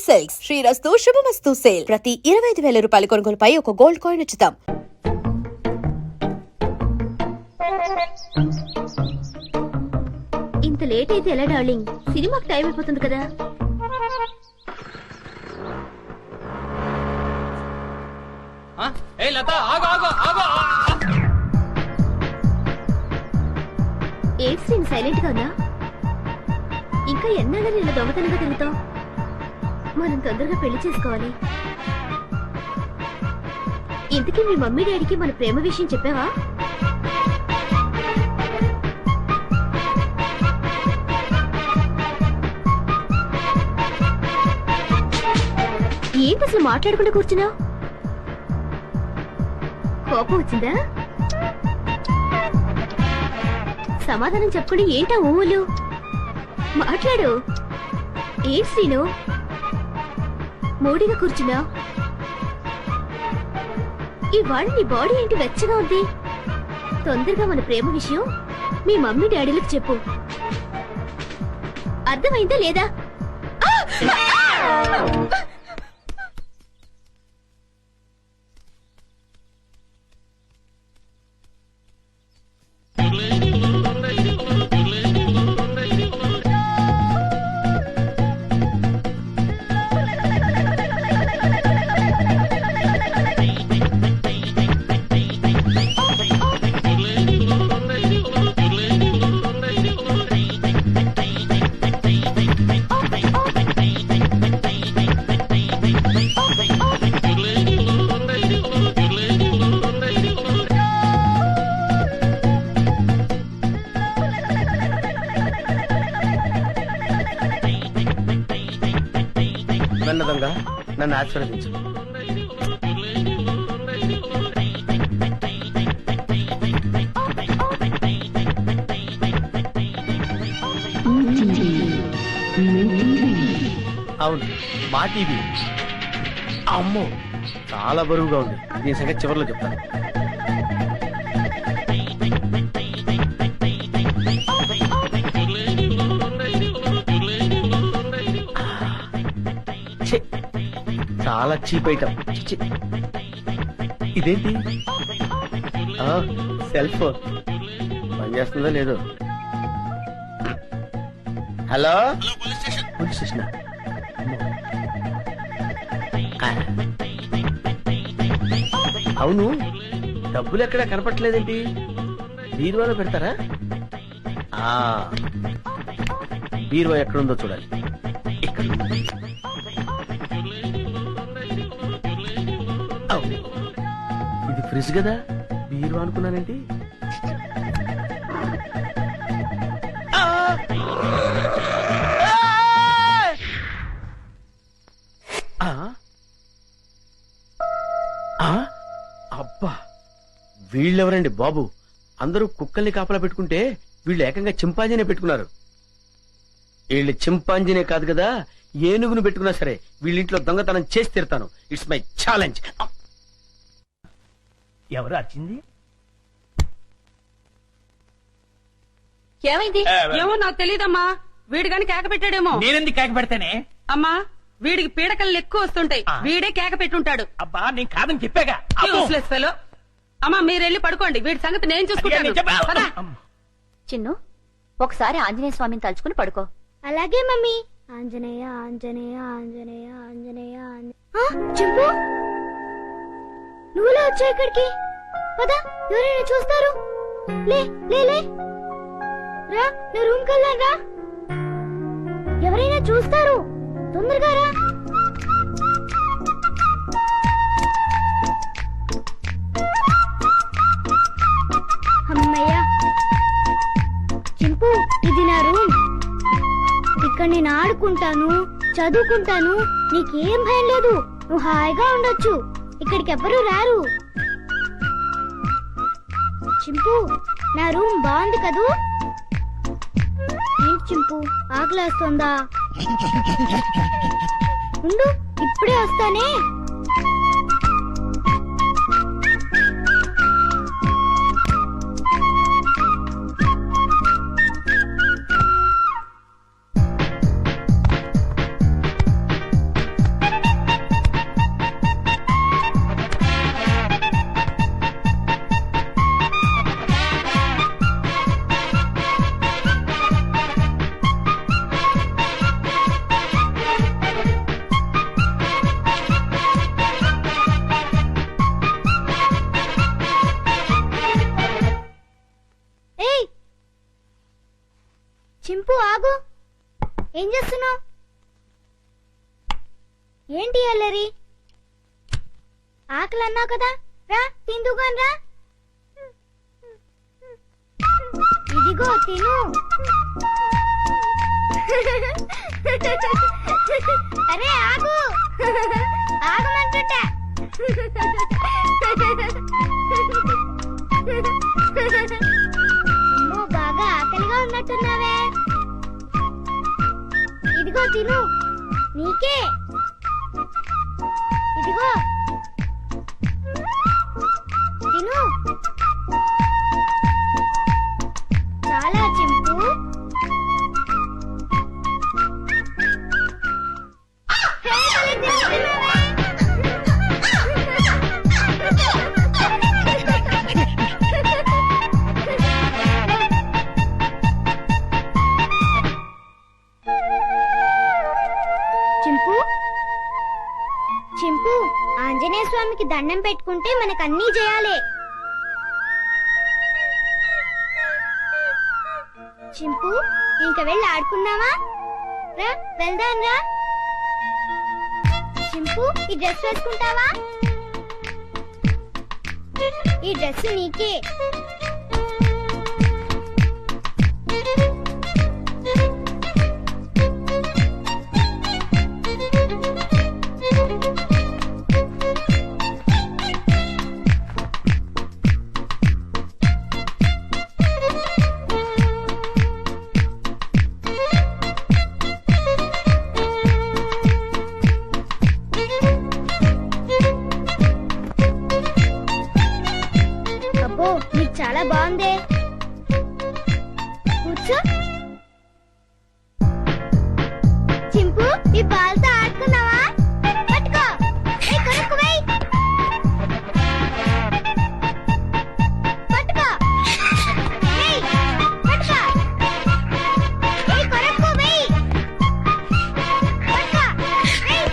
Silks శ్రీరస్తు శుభమస్తు sale. ప్రతి 25,000 రూపాయల కొనుగోలుపై ఒక గోల్డ్ కాయిన్ ఉచితం. ఇంత లేట్ అయితే ఎలా డార్లింగ్? సినిమాకి టైం అయిపోతుంది కదా. ఏంటి సీన్ సైలెంట్ గా ఉన్నా? ఇంకా ఎన్నాళ్ళని ఇలా దొంగతనంగా తిరుగుతావు? మనం తొందరగా పెళ్లి చేసుకోవాలి. ఇంతకీ మీ మమ్మీ డాడీకి మన ప్రేమ విషయం చెప్పావా? ఏంటి అసలు మాట్లాడకుండా కూర్చున్నావు? కోపం వచ్చిందా? సమాధానం చెప్పుకుని ఏంటా ఊళ్ళు? మాట్లాడు. ఏంటి శ్రీను మూడిగా కూర్చున్నావు? ఇవాళ నీ బాడీ ఏంటి వెచ్చగా ఉంది? తొందరగా మన ప్రేమ విషయం మీ మమ్మీ డాడీలకు చెప్పు. అర్థమైందా లేదా? నన్నదంగా నన్ను ఆశీర్వదించు. అవును, మా టీవీ. అమ్మో, చాలా బరువుగా ఉంది. దీని సంగతి చివరిలో చెప్తాను. చాలా చీప్ ఐటమ్. ఇదేంటి? సెల్ ఫోన్ పనిచేస్తుందో లేదో. Hello, police station. అవును, డబ్బులు ఎక్కడా కనపట్లేదేంటి? బీరువాలో పెడతారా? బీరువా ఎక్కడుందో చూడాలి. ఇక్కడ ఇది ఫ్రిడ్జ్ కదా, బీరువా అనుకున్నానేంటి? అబ్బా, వీళ్ళెవరండి బాబు? అందరూ కుక్కల్ని కాపలా పెట్టుకుంటే వీళ్ళు ఏకంగా చింపాంజీనే పెట్టుకున్నారు. వీళ్ళు చింపాంజీనే కాదు కదా, ఏనుగును పెట్టుకున్నా సరే వీళ్ళింట్లో దొంగతనం చేసి తీరుతాను. It's my challenge. ఎవరు వచ్చింది? ఏమైంది? ఏమో నాకు తెలియదమ్మా. వీడు గాని కేక పెట్టాడేమో. నేనెందుకు కేక పెడతానే? అమ్మా, వీడికి పీడకలు ఎక్కువ వస్తుంటాయి. వీడే కేక పెట్టుంటాడు. అబ్బా, నేను కాదని చెప్పాగా. Useless fellow. అమ్మా, మీరెళ్ళి పడుకోండి. వీడి సంగతి నేను చూసుకుంటాను. చిన్ను, ఒకసారి ఆంజనేయ స్వామిని తలుచుకుని పడుకో. అలాగే మమ్మీ. ఆంజనేయ ఆంజనేయ ఆంజనేయ ఆంజనేయ. చెప్పు, నువ్వులా వచ్చా ఇక్కడికి? పదా, ఎవరైనా చూస్తారు. లే లే లే రా, నువ్వు రూమ్ కెళ్ళాను రా. ఎవరైనా చూస్తారు, తొందరగా రా. అమ్మయ్యా. చింపు, ఇది నా రూమ్. ఇక్కడ నేను ఆడుకుంటాను, చదువుకుంటాను. నీకేం భయం లేదు. నువ్వు హాయిగా ఉండొచ్చు. ఇక్కడికి ఎవ్వరూ రారు. చింపు, నా రూమ్ బాగుంది కదూ? ఏంటి చింపు, ఆకలేస్తుందా? ఉండు, ఇప్పుడే వస్తానే. ఏం చేస్తున్నావు? ఏంటి అల్లరి? ఆకలి అన్నావు కదా, రా తిందుగాని రా. ఇదిగో తిను. అరే ఆగు, ఆగమంటుంట. అమ్మో, బాగా ఆకలిగా ఉన్నట్టున్నావే. ఇదిగో తిను, నీకే. ఇదిగో తిను. చాలా చింపు. చింపు, చింపు, ఆంజనేయ స్వామికి దండం పెట్టుకుంటే మనకు అన్నీ చేయాలి. చింపు, ఇంక వెళ్ళి ఆడుకున్నావా? రా వెళ్దాం రా. చింపు, ఈ డ్రెస్ వేసుకుంటావా? ఈ డ్రెస్ నీకే. అబ్బో, నీకు చాలా బాగుందే. కూర్చో. చింపు, ఈ బాల్తో ఆడుకున్నావా? పట్టుకో. ఏయ్, కొరకు వెయ్. పట్టుకో. ఏయ్, పట్టుకో. ఏయ్, కొరకు వెయ్. పట్టుకో. ఏయ్.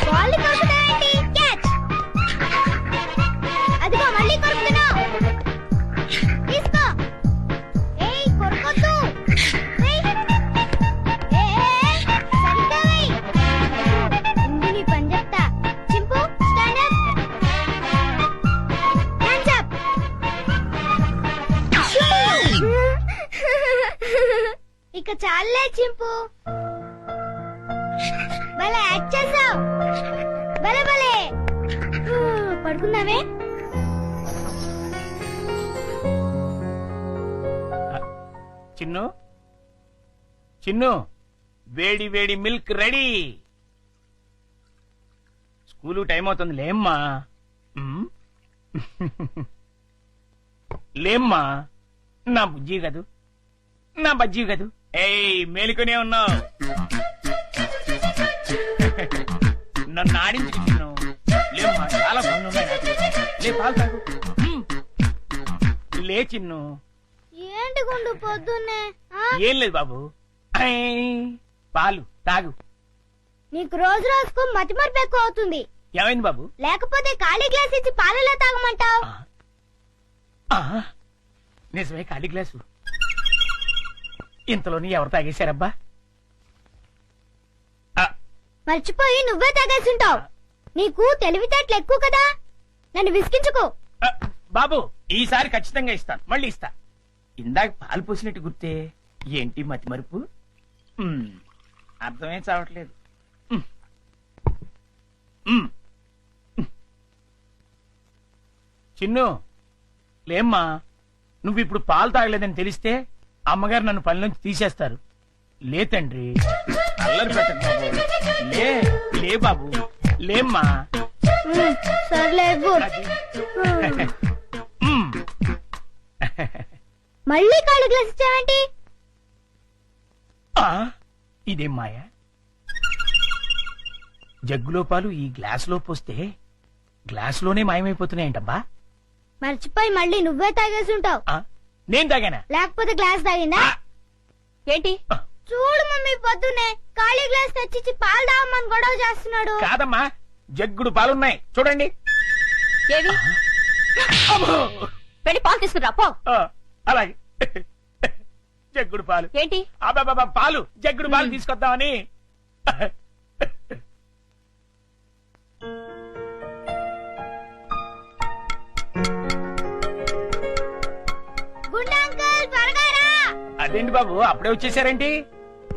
బాల్ని కొరుకుతావేంటి? క్యాచ్. అదిగో మళ్ళీ కొరుకుతున్నావు. తీసుకో. ఏయ్, కొరకొద్దు. వెయ్. సరిగ్గా వెయ్. ముందు నీ పని చెప్తా. చింపు, స్టాండ్ అప్. Hands up. ఇక చాలే చింపు. భలే యాక్ట్ చేసావు. భలే భలే. పడుకుందామే. చిన్ను చిన్ను, వేడి వేడి మిల్క్ రెడీ. స్కూలు టైం అవుతుంది, లేమ్మా. ఉమ్. లేమ్మా, నా బుజ్జి కదూ, నా బజ్జీ కదూ. ఏయ్, మేలుకునే ఉన్నావు. నన్ను ఆడించుకు చిన్ను. లేమ్మా, చాలా పనులు ఉన్నాయి నాకు. లే, పాలు తాగు. ఉమ్. లే చిన్ను. ఏంటి గుండు పొద్దున్నే? ఆ? ఏం లేదు బాబు, ఐ, పాలు తాగు. నీకు రోజు రోజుకు మతిమరుపు ఎక్కువ అవుతుంది. ఏమైంది బాబు? లేకపోతే ఖాళీ గ్లాస్ ఇచ్చి పాలలో తాగమంటావు. ఆ, నిజమే, ఖాళీ గ్లాసు. ఇంతలోని ఎవరు తాగేశారబ్బా? మర్చిపోయి నువ్వే తాగేసుంటావు. నీకు తెలివితేటలు ఎక్కువ కదా, నన్ను విసిగించుకో. బాబు, ఈసారి ఖచ్చితంగా ఇస్తాను, మళ్ళీ ఇస్తా. ఇందాక పాలు పోసినట్టు గుర్తే. ఏంటి మతి మరుపు? అర్థమే చావట్లేదు. ఉమ్. ఉమ్. చిన్ను, లేమ్మా. నువ్వు ఇప్పుడు పాలు తాగలేదని తెలిస్తే అమ్మగారు నన్ను పనిలోంచి తీసేస్తారు. లే తండ్రి, అల్లరి పెట్టకు బాబు. లే, లే బాబు, లేమ్మా. సర్లే. అది. ఉమ్. మళ్ళీ ఖాళీ గ్లాస్ ఇచ్చావేంటి? ఆ, ఇదేం మాయా? జగ్గులో పాలు ఈ గ్లాసులో పోస్తే గ్లాసులోనే మాయమైపోతున్నాయంటబ్బా. మర్చిపోయి మళ్ళీ నువ్వే తాగేసుంటావు. ఆ, నేను తాగానా? లేకపోతే గ్లాస్ తాగిందా? ఏంటి? చూడు మమ్మీ, పొద్దునే ఖాళీ గ్లాస్ తెచ్చిచ్చి పాలు తాగమని గొడవ చేస్తున్నాడు. కాదమ్మా, జగ్గుడు పాలున్నాయి చూడండి. ఏవి? వెళ్ళి పాలు తీసుకురా పో. అలాగే. జగ్గుడు పాలు. ఏంటి అబ్బాబా పాలు, జగ్గుడు పాలు తీసుకొద్దామని. గుండా అంకుల్ త్వరగా రా. అదేంటి బాబు అప్పుడే వచ్చేసారేంటి?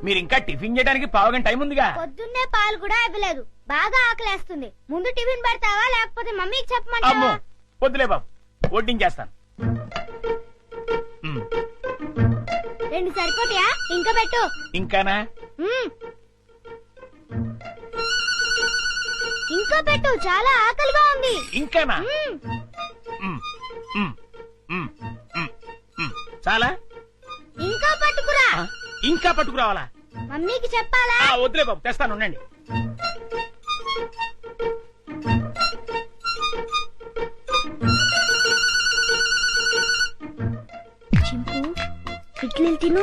మీరు ఇంకా టిఫిన్ చేయడానికి పావుగంట టైం ఉందిగా. పొద్దున్నే పాలు కూడా ఇవ్వలేదు, బాగా ఆకలేస్తుంది. ముందు టిఫిన్ పెడతావా లేకపోతే మమ్మీకి అమ్మో చెప్పమంటావా? వద్దులే బాబు, వడ్డించేస్తాను. రెండు సరిపోతాయా? ఇంకా పెట్టు. ఇంకానా? మ్మ్. ఇంకా పెట్టు, చాలా ఆకలిగా ఉంది. ఇంకానా? మ్మ్. మ్, మ్, మ్, మ్, మ్. చాలా? ఇంకా పట్టుకురా. ఆ, ఇంకా పట్టుకురావాలా? మమ్మీకి చెప్పాలా? వద్దులే బాబు, తెస్తాను ఉండండి. చింపు, ఇడ్లీలు తిను.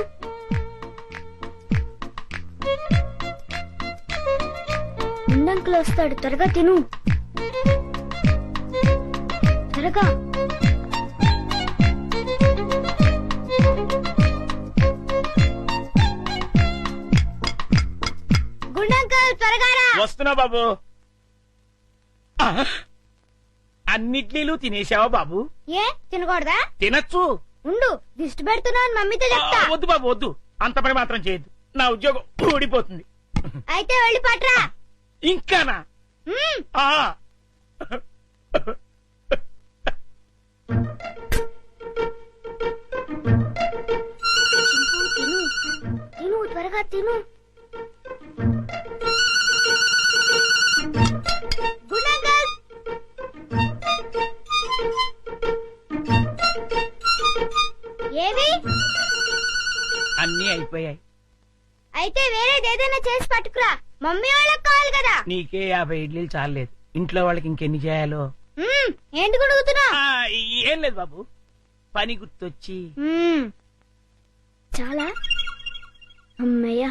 ముందంకులు వస్తాడు, త్వరగా తిను. త్వరగా. గుండంకుల్ త్వరగా రా. వస్తున్నా బాబు. ఆ, అన్నిట్లీలు తినేసావా బాబు? ఏ తినకూడదా? తినచ్చు. ఉండు, దిష్టి పెడుతున్నావు మమ్మీతో చెప్తా. వద్దు బాబు వద్దు, అంత పని మాత్రం చేయొద్దు. నా ఉద్యోగం ఊడిపోతుంది. అయితే వెళ్ళి పట్రా. ఇంకానా? మ్మ్. ఆ. చింపు, తిను తిను, త్వరగా తిను. గుండంకుల్. ఏవి? అన్నీ అయిపోయాయి. అయితే వేరేది ఏదైనా చేసి పట్టుకురా, మమ్మీ వాళ్ళకి కావాలి కదా. నీకే 50 ఇడ్లీలు చాలలేదు, ఇంట్లో వాళ్ళకి ఇంకెన్ని చేయాలో. మ్మ్. ఏంటి గుడుగుతున్నా? ఏం లేదు బాబు, పని గుర్తొచ్చి. చాలా అమ్మయ్యా.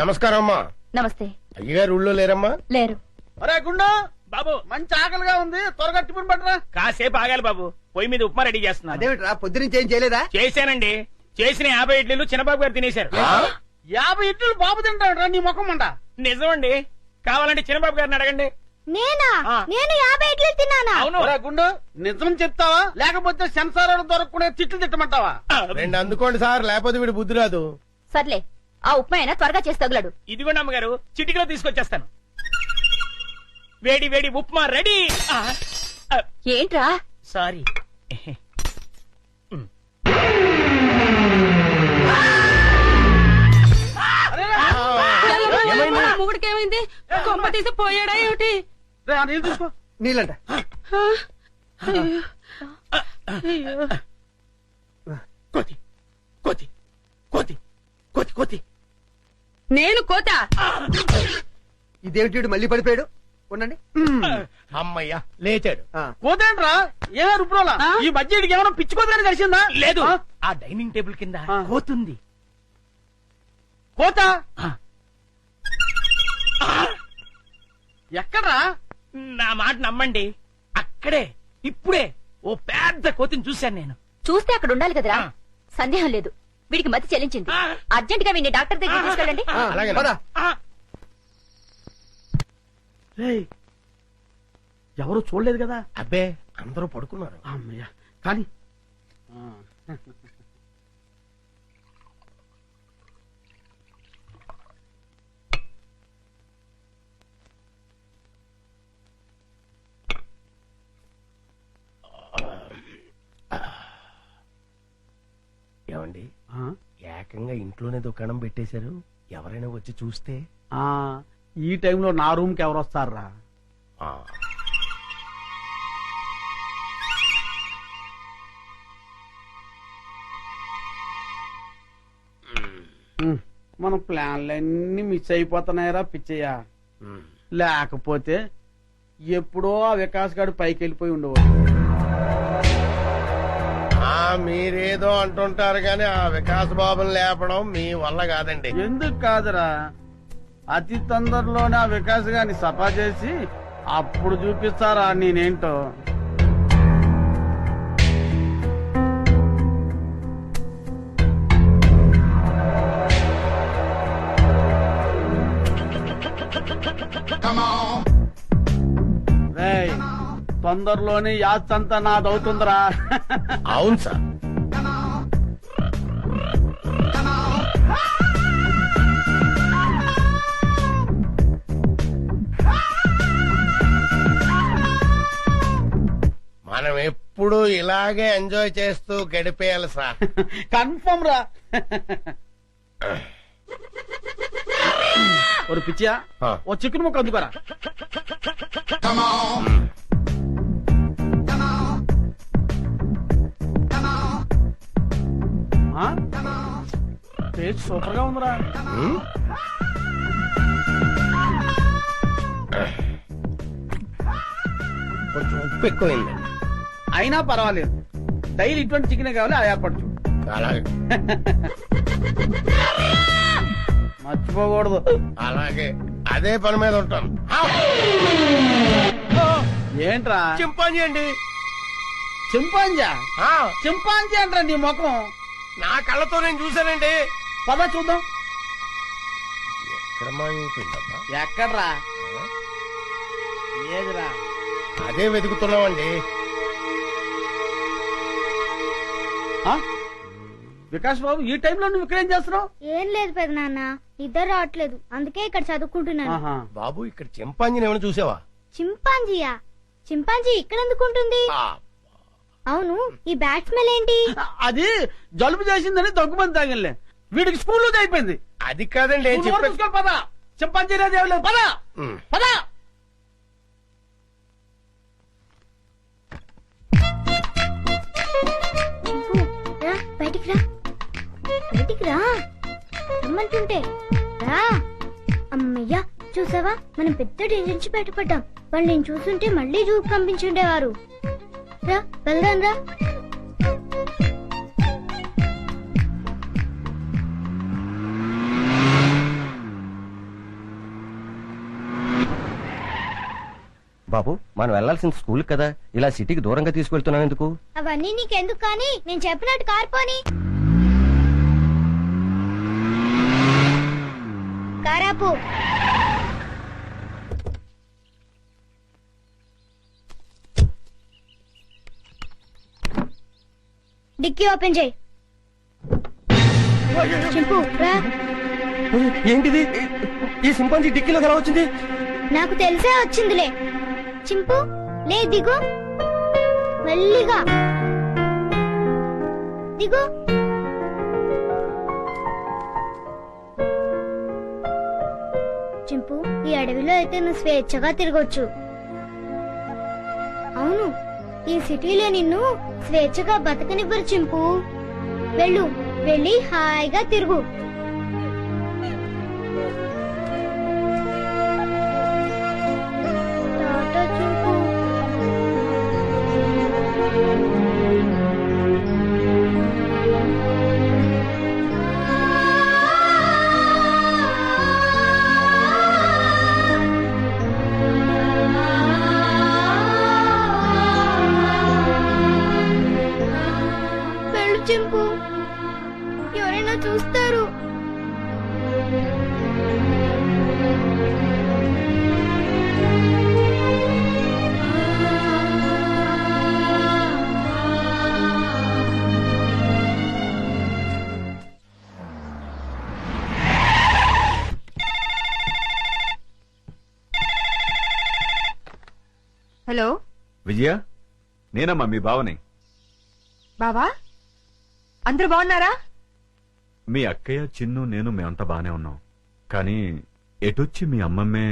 నమస్కారం అమ్మా. నమస్తే. అయ్యగారు ఊళ్ళో లేరమ్మా? లేరు. అరే గుండు, బాబు మంచి ఆకలిగా ఉంది, త్వరగా టిఫిన్ పట్టరా. కాసేపు ఆగాలి బాబు, పొయ్యి మీద ఉప్మా రెడీ చేస్తున్నా. అదేమిట్రా పొద్దునుంచి ఏం చేయలేదా? చేశానండి, చేసిన 50 ఇడ్లీలు చిన్నబాబు గారు తినేశారు. 50 ఇడ్లీలు బాబు తింటాడు నీ ముఖం అంట. నిజమండి, కావాలంటే చిన్నబాబు గారిని అడగండి. నేనా? ఆ. నేను 50 ఇడ్లీలు తిన్నానా? అవును. ఒరే గుండు, నిజం చెప్తావా లేకపోతే సెన్సార్ దొరకకుండా తిట్లు తిట్టమంటావా? రెండు అందుకోండి సార్, లేకపోతే వీడు బుద్ధి రాదు. సర్లే, ఆ ఉప్మా అయినా త్వరగా చేసి తగులడు. ఇదిగోండి అమ్మగారు, చిటికలో తీసుకొచ్చేస్తాను. వేడి వేడి ఉప్మా రెడీ. ఏంట్రా? సారీ. మొగుడికి ఏమైంది? కొంప తీసి పోయాడా ఏమిటి? రే, ఆ నీళ్ళు తీసుకో. నీళ్ళంట. కోతి కోతి కోతి కోతి కోతి. నేను కోత. ఇదేమిటి మళ్ళీ పడిపోయాడు? ఉండండి. అమ్మయ్యా లేచాడు. కోతేంట్రా? ఏమే రుబ్రోలా? ఆ? ఈ మధ్య ఇడికి ఏమైనా పిచ్చి కోతని తెలిసిందా? లేదు, ఆ? ఆ డైనింగ్ టేబుల్ కింద ఆ. కోతుంది. కోత ఆ. ఎక్కడ్రా? నా మాట నమ్మండి, అక్కడే ఇప్పుడే ఓ పెద్ద కోతిని చూశాను నేను. చూస్తే అక్కడ ఉండాలి కదరా. ఆ. సందేహం లేదు, వీడికి మతి చెల్లించింది. ఆ. అర్జెంట్ గా వీడిని డాక్టర్ దగ్గర తీసుకెళ్ళండి. అలాగే పద. ఆ, రేయ్, ఎవరు చూడలేదు కదా? అబ్బే అందరూ పడుకున్నారు. అమ్మయ్యా, కానీ ఏమండి, ఆ? ఏకంగా ఇంట్లోనే దుకాణం పెట్టేశారు. ఎవరైనా వచ్చి చూస్తే? ఆ, ఈ టైంలో నా రూమ్ కి ఎవరు వస్తారా? ఆ. మన ప్లాన్లన్నీ మిస్ అయిపోతున్నాయరా పిచ్చయ్య. లేకపోతే ఎప్పుడో ఆ వికాస్ గాడు పైకి వెళ్ళిపోయి ఉండేవాడు. మీరేదో అంటుంటారు గాని ఆ వికాస్ బాబుని లేపడం మీ వల్ల కాదండి. ఎందుకు కాదురా, అతి తొందరలోనే ఆ వికాస్ గారిని సఫా చేసి అప్పుడు చూపిస్తారా నేనేంటో. రేయ్, తొందరలోనే యాత్రంతా నాదవుతుందిరా. అవును సార్. మనం ఎప్పుడు ఇలాగే ఎంజాయ్ చేస్తూ గడిపేయాలి సార్. కన్ఫర్మ్ రా. ఒక పిచ్చియా, ఆ. ఓ చికెన్ ముక్క అందుకోరా. టేస్ట్ సూపర్ గా ఉందిరా. ఉమ్, కొంచెం ఉప్పు ఎక్కువైందండి. అయినా పర్వాలేదు, డైలీ ఇటువంటి చికెన్ కావాలి, ఆ ఏర్పాటు చూడు. అలాగే మర్చిపోకూడదు. అలాగే అదే పని మీద ఉంటాను. ఏంట్రా చింపాంజీ అండి. చింపాంజా? ఆ, చింపాంజీ అంటారా నీ ముఖం? నా కళ్ళతో నేను చూశానండి. పద చూద్దాం. ఎక్కడ మాయమైపోయిందబ్బా? ఎక్కడ్రా? ఏదిరా? అదే వెతుకుతున్నామండి. ఆ? వికాస్ బాబు, ఈ టైంలో నువ్వు ఇక్కడేం చేస్తున్నావు? ఏం లేదు పెదనాన్న, నిద్ర రావట్లేదు, అందుకే ఇక్కడ చదువుకుంటున్నాను. ఆహా. బాబు, ఇక్కడ చింపాంజీని ఏమైనా చూసావా? చింపాంజీయా? చింపాంజీ ఇక్కడ ఎందుకుంటుంది? ఆ, అవును, ఈ బ్యాట్ స్మెల్ ఏంటి? అది జలుబు చేసిందని దగ్గుమంది తాగిలే. వీడికి స్కూల్లో అయిపోయింది. అది కాదండి నువ్వు నోరు మూసుకో, పద. చింపాంజీ అనేది ఏం లేదు, పద ఉమ్. పద. చింపు, రా, బయటికి రా, బయటికి రా రమ్మంటుంటే రా. అమ్మయ్యా, చూసావా, మనం పెద్ద డేంజర్ నుంచి బయటపడ్డాం. వాళ్ళు నేను చూస్తుంటే మళ్ళీ జూకు పంపించుండేవారు. రా, వెళ్దాం రా. బాబు, మనం వెళ్లాల్సిన స్కూల్ కదా, ఇలా సిటీకి దూరంగా తీసుకెళ్తున్నావు ఎందుకు? అవన్నీ నీకెందుకు కానీ, నేను చెప్పినట్టు కార్పోని. కారాపు. డిక్కీ ఓపెన్ చేయి. చింపు, రా. ఏంటిది? ఈ సింపాంజీ డిక్కీలో ఎలా వచ్చింది? నాకు తెలిసే వచ్చిందిలే. చింపు, లే, దిగు, మెల్లిగా దిగు. చింపు, ఈ అడవిలో అయితే నువ్వు స్వేచ్ఛగా తిరగొచ్చు. అవును, ఈ సిటీలో నిన్ను స్వేచ్ఛగా బతకనివ్వరు చింపు. వెళ్ళు, వెళ్ళి హాయిగా తిరుగు. టాటా చింపు. వెళ్ళు చింపు, ఎవరైనా చూస్తారు. హలో విజయ, నేనమ్మా మీ బావని. బావా, అందరూ బాగున్నారా? మీ అక్కయ్య, చిన్ను, నేను మేమంతా బానే ఉన్నాం. కానీ ఎటొచ్చి మీ అమ్మమ్మే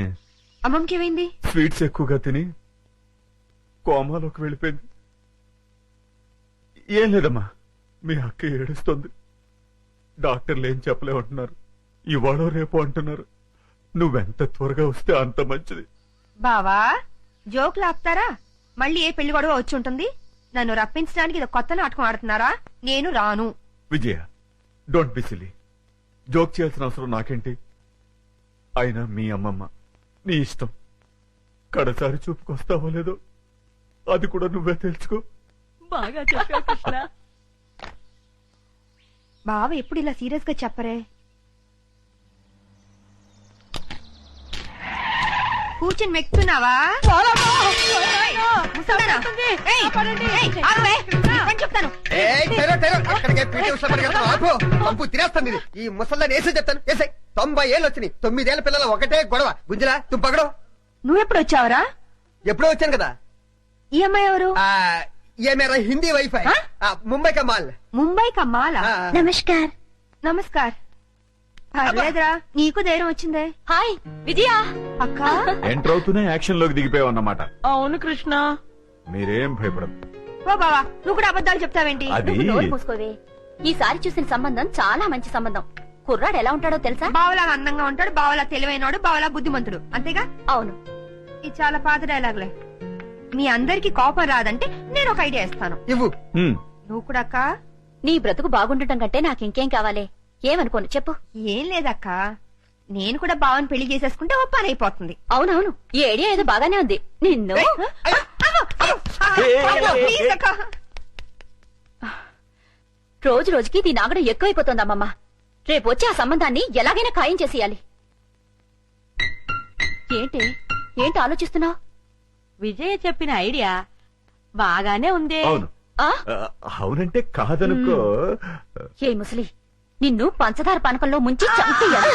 అమ్మమ్మకి ఏమైంది? స్వీట్స్ ఎక్కువగా తిని కోమాలోకి వెళ్ళిపోయింది. ఏం లేదమ్మా, మీ అక్క ఏడుస్తోంది. డాక్టర్లు ఏం చెప్పలేమంటున్నారు. ఇవాళ రేపు అంటున్నారు. నువ్వెంత త్వరగా వస్తే అంత మంచిది. బావా, జోకులు ఆపుతారా? మళ్ళీ ఏ పెళ్లి గొడవ వచ్చి ఉంటుంది. నన్ను రప్పించడానికి ఇది కొత్త నాటకం ఆడుతున్నారా? నేను రాను. విజయ, డోంట్ బి సిల్లీ. జోక్ చేయాల్సిన అవసరం నాకేంటి? అయినా మీ అమ్మమ్మ, నీ ఇష్టం. కడసారి చూపుకొస్తావో లేదో అది కూడా నువ్వే తెలుసుకో. బాగా చెప్పావు కృష్ణ. బావ ఎప్పుడు ఇలా సీరియస్ గా చెప్పరే. కూర్చుని మెక్కుతున్నావా ఏయ్, ముసల్దానా? ఏయ్, ఏయ్, ఆగవే. నీ పని చెప్తాను. ఈ ముసల్దాన్ని వేసే చెప్తాను వేసే 90 ఏళ్ళు వచ్చినాయి 9 ఏళ్ల పిల్లల ఒకటే గొడవ గుంజలా తుంపగడం నువ్వెప్పుడు వచ్చావురా? ఎప్పుడో వచ్చాను కదా ఈ అమ్మాయి ఎవరు? ये मेरा हिंदी वाईफाई मुंबई का माल ముంబై కమ్మాలా? నమస్కార్. నమస్కార్. పర్లేదురా, నీకు ధైర్యం వచ్చిందే. హాయ్ విజయ. అక్క ఎంటర్ అవుతూనే యాక్షన్ లోకి దిగిపోయావన్నమాట. అవును కృష్ణ. మీరేం భయపడదు. ఓ బావా, నువ్వు కూడా అబద్ధాలు చెప్తావేంటి? అది నోరు మూసుకోవే. ఈసారి చూసిన సంబంధం చాలా మంచి సంబంధం. కుర్రాడు ఎలా ఉంటాడో తెలుసా? బావలా అందంగా ఉంటాడు, బావలా తెలివైనడు, బావలా బుద్ధిమంతుడు, అంతేగా? అవును. ఇది చాలా పాత డైలాగులే. మీ అందరికి కోపం రాదంటే నేను ఒక ఐడియా ఇస్తాను. ఇవ్వు నువ్వు కూడా అక్క. నీ బ్రతుకు బాగుండటం కంటే నాకింకేం కావాలి? ఏమనుకోను చెప్పు. ఏం లేదక్క, నేను కూడా బావని పెళ్లి చేసేసుకుంటే ఓ పని అయిపోతుంది. అవునవును, ఈ ఐడియా ఏదో బాగానే ఉంది. నిన్ను ప్లీజ్ అక్క. రోజు రోజుకి దీని ఆగడం ఎక్కువైపోతుంది అమ్మమ్మ. రేపు వచ్చి ఆ సంబంధాన్ని ఎలాగైనా ఖాయం చేసేయాలి. ఏంటి ఆలోచిస్తున్నావు? విజయ చెప్పిన ఐడియా బాగానే ఉందే. అవును అవునంటే కాదనుకో. ఏ ముసలి, నిన్ను పంచదార పానకంలో ముంచి చంపేయాలి.